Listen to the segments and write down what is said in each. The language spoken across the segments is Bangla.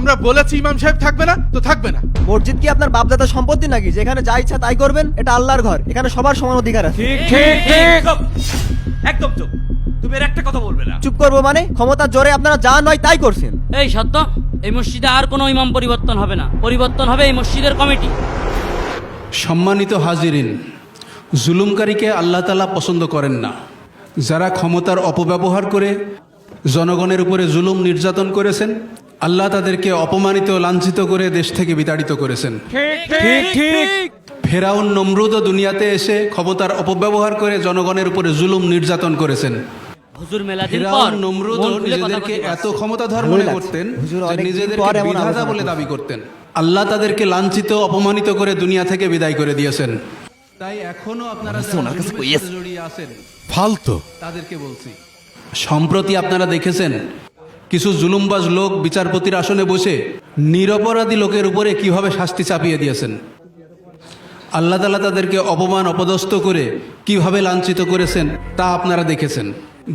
আমরা বলেছি ইমাম সাহেব থাকবে না তো থাকবে না। মসজিদ কি আপনার বাপদাদার সম্পত্তি নাকি যেখানে যা ইচ্ছা তাই করবেন? এটা আল্লাহর ঘর, এখানে সবার সমান অধিকার আছে। চুপ, একদম চুপ। তুমি এর একটা কথা বলবে না। চুপ করবো মানে? ক্ষমতার জোরে আপনারা যা নয় তাই করছেন। এই সত্য, এই মসজিদে আর কোনো ইমাম পরিবর্তন হবে না, পরিবর্তন হবে এই মসজিদের কমিটি। সম্মানিত হাজিরিন, জুলুমকারীকে আল্লাহ তাআলা পছন্দ করেন না। যারা ক্ষমতার অপব্যবহার করে জনগণের উপরে জুলুম নির্যাতন করেছেন, আল্লাহ তাদেরকে অপমানিত লাঞ্ছিত করে দেশ থেকে বিতাড়িত করেছেন। ফেরাউন নমরুদও দুনিয়াতে এসে ক্ষমতার অপব্যবহার করে জনগণের উপরে জুলুম নির্যাতন করেছেন। হুজুর মেলাদিন পর ফেরাউন নমরুদও মন খুলে কথা নিজেদেরকে বলতে এত পারছে। ক্ষমতাধর ভালো মনে লাগছে। করতেন হুজুর যে অনেকদিন নিজেদেরকে পর এমন বিধাতা আলোচনা বলে করছেন। দাবি করতেন। আল্লাহ তাদেরকে লাঞ্ছিত অপমানিত করে দুনিয়া থেকে বিদায় করে দিয়েছেন। তাই এখনো আপনারা যারা জুলুমের সাথে জড়িয়ে আছেন ফালতু তাদেরকে বলছি, সম্প্রতি আপনারা দেখেছেন কিছু জুলুমবাজ লোক বিচারপতির আসনে বসে নিরপরাধী লোকের উপরে কিভাবে শাস্তি চাপিয়ে দিয়েছেন। আল্লাহ তাআলা তাদেরকে অপমান অপদস্থ করে কিভাবে লাঞ্ছিত করেছেন তা আপনারা দেখেছেন।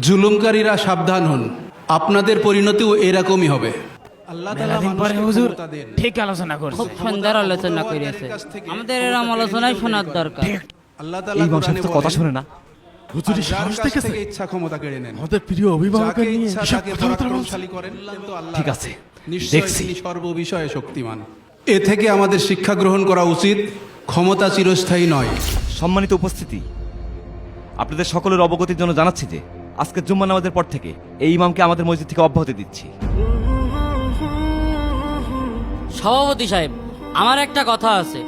জুলুমকারীরা সাবধান হন, আপনাদের পরিণতিও এরকমই হবে। আল্লাহ তাআলা মানুষকে ক্ষমতা দেন। ঠিক আলোচনা করছে। খুব সুন্দর আলোচনা করেছে, আমাদের এরম আলোচনায় শোনার দরকার। আল্লাহ তাআলা কোরআনে কথা বলেন, শুনে না। হুজুরি যার সাহস কাছ দেখেছে থেকে ইচ্ছা ক্ষমতা কেড়ে নেন, আমাদের প্রিয় অভিভাবকের যাকে নিয়ে ইচ্ছা এসব তাকে কথাবার্তা বলছে। পরাক্রমশালী করেন, কিন্তু আল্লাহ ঠিক আছে, নিশ্চয়ই দেখছি। তিনি সর্ববিষয়ে শক্তিমান। এ থেকে আমাদের শিক্ষা গ্রহণ করা উচিত, ক্ষমতা চিরস্থায়ী নয়। সম্মানিত উপস্থিতি, আপনাদের সকলের অবগতির জন্য জানাচ্ছি যে আজকের জুম্মা নামাজের পর থেকে এই ইমামকে আমাদের মসজিদ থেকে অব্যাহতি দিচ্ছি। সভাপতি সাহেব, আমার একটা কথা আছে,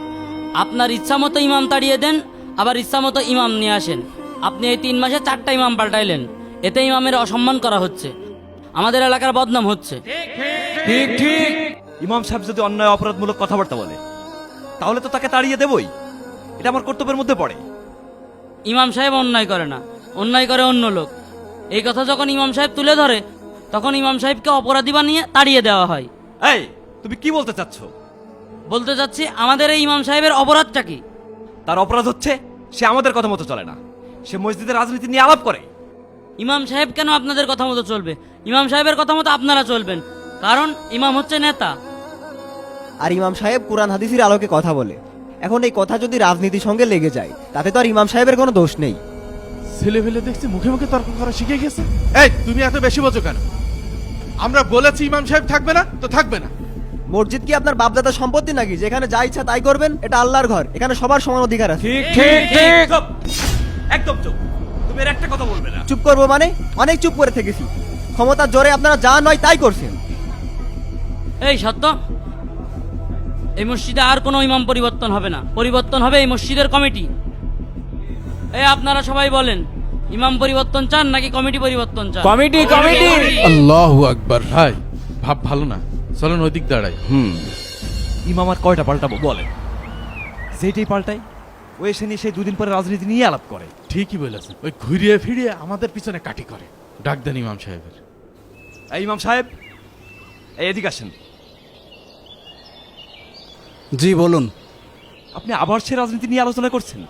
আপনার ইচ্ছা মতো ইমাম তাড়িয়ে দেন, আবার ইচ্ছা মতো ইমাম নিয়ে আসেন। আপনি এই 3 মাসে 4টা ইমাম পাল্টাইলেন, এতে ইমামের অসম্মান করা হচ্ছে, আমাদের এলাকার বদনাম হচ্ছে। ঠিক ঠিক। ইমাম সাহেব যদি অন্যায় অপরাধমূলক কথাবার্তা বলে তাহলে তো তাকে তাড়িয়ে দেবই, এটা আমার কর্তব্যের মধ্যে পড়ে। ইমাম সাহেব অন্যায় করে না, অন্যায় করে অন্য লোক। এই কথা যখন ইমাম সাহেব তুলে ধরে তখন ইমাম সাহেবকে অপরাধী বানিয়ে তাড়িয়ে দেওয়া হয়। এই, তুমি কি বলতে চাচ্ছ? বলতে চাচ্ছি, আমাদের এই ইমাম সাহেবের অপরাধটা কি? তার অপরাধ হচ্ছে সে আমাদের কথা মতো চলে না, সে মসজিদের রাজনীতি নিয়ে আলাপ করে। ইমাম সাহেব কেন আপনাদের কথা মতো চলবে? ইমাম সাহেবের কথা মতো আপনারা চলবেন, কারণ ইমাম হচ্ছে নেতা। আর ইমাম সাহেব কোরআন হাদিসের আলোকে কথা বলে। এখন এই কথা যদি রাজনীতির সঙ্গে লেগে যায় তাতে তো আর ইমাম সাহেবের কোনো দোষ নেই। ছেলে ফেলে দেখছি মুখে মুখে তর্ক করা শিখে গেছে। এই তুমি এত বেশি বোঝো কেন? আমরা বলেছি ইমাম সাহেব থাকবে না তো থাকবে না। মসজিদ কি আপনার বাপদাদার সম্পত্তি নাকি যেখানে যা ইচ্ছা তাই করবেন? এটা আল্লাহর ঘর, এখানে সবার সমান অধিকার আছে। চুপ, একদম চুপ। তুমি এর একটা কথা বলবে না। চুপ করবো মানে? অনেক চুপ করে থেকেছি। ক্ষমতার জোরে আপনারা যা নয় তাই করছেন। এই সত্য, এই মসজিদে আর কোনো ইমাম পরিবর্তন হবে না, পরিবর্তন হবে এই মসজিদের কমিটি। এই আপনারা সবাই বলেন, ইমাম পরিবর্তন চান নাকি কমিটি পরিবর্তন চান? কমিটি। আল্লাহু আকবার। ভাই ভাব ভালো না, চলেন ওইদিক দাঁড়াই। ইমাম আর কয়টা পাল্টাবো বলেন? যেটাই পাল্টাই ও এসে নিয়ে সেই 2 দিন পরে রাজনীতি নিয়ে আলাপ করে। ঠিকই বলেছেন, ওই ঘুরিয়ে ফিরিয়ে আমাদের পিছনে কাটি করে। ডাক দেন ইমাম সাহেবের। এই ইমাম সাহেব, এই এদিকে আসেন। জি বলুন। আপনি আবার সে রাজনীতি নিয়ে আলোচনা করছেন?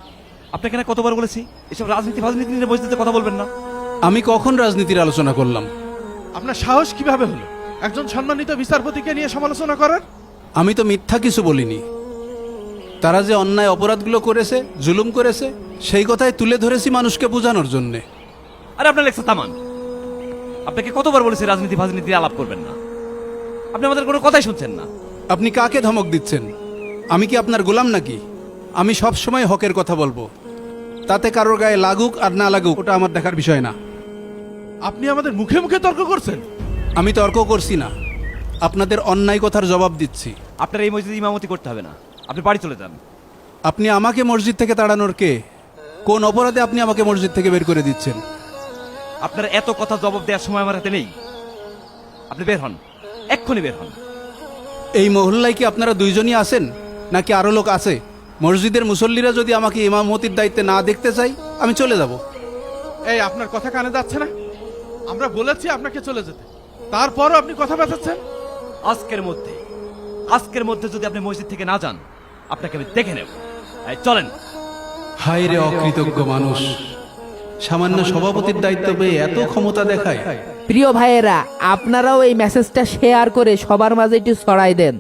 আপনাকে না কতবার বলেছি এসব রাজনীতি নিয়ে মসজিদে কথা বলবেন না। আমি কখন রাজনীতির আলোচনা করলাম? আপনার সাহস কিভাবে হলো একজন সম্মানিত বিচারপতিকে নিয়ে সমালোচনা করার? আমি তো মিথ্যা কিছু বলিনি। তারা যে অন্যায় অপরাধগুলো করেছে, জুলুম করেছে, সেই কথাই তুলে ধরেছি মানুষকে বোঝানোর জন্যে। আরে আপনার লেখা থামান। আপনাকে কতবার বলেছি রাজনীতি নিয়ে আলাপ করবেন না, আপনি আমাদের কোনো কথাই শুনছেন না। আপনি কাকে ধমক দিচ্ছেন? আমি কি আপনার গোলাম নাকি? আমি সব সময় হকের কথা বলবো, তাতে কারোর গায়ে লাগুক আর না লাগুক ওটা আমার দেখার বিষয় না। আপনি আমাদের মুখে মুখে তর্ক করছেন। আমি তর্ক করছি না, আপনাদের অন্যায় কথার জবাব দিচ্ছি। আপনার এই মসজিদে ইমামতি করতে হবে না, আপনি বাড়ি চলে যান। আপনি আমাকে মসজিদ থেকে তাড়ানোর কে? কোন অপরাধে আপনি আমাকে মসজিদ থেকে বের করে দিচ্ছেন? আপনার এত কথা জবাব দেওয়ার সময় আমার হাতে নেই। আপনি বের হন, এক্ষুনি বের হন। এই মহল্লায় কি আপনারা দুইজনই আছেন নাকি আরো লোক আছে? মসজিদের মুসল্লিরা যদি আমাকে ইমামতির দায়িত্বে না দেখতে চাই আমি চলে যাব। এই আপনার কথা কানে যাচ্ছে না? আমরা বলেছি আপনাকে চলে যেতে, তারপরও আপনি কথা বাঁচাচ্ছেন। আজকের মধ্যে যদি আপনি মসজিদ থেকে না যান আপনাকে আমি দেখে নেব। এই চলেন। হায় রে অকৃতজ্ঞ মানুষ, সামান্য সভাপতির দায়িত্ব পেয়ে এত ক্ষমতা দেখায়। প্রিয় ভাইয়েরা, আপনারাও এই মেসেজটা শেয়ার করে সবার মাঝে একটু ছড়াই দেন।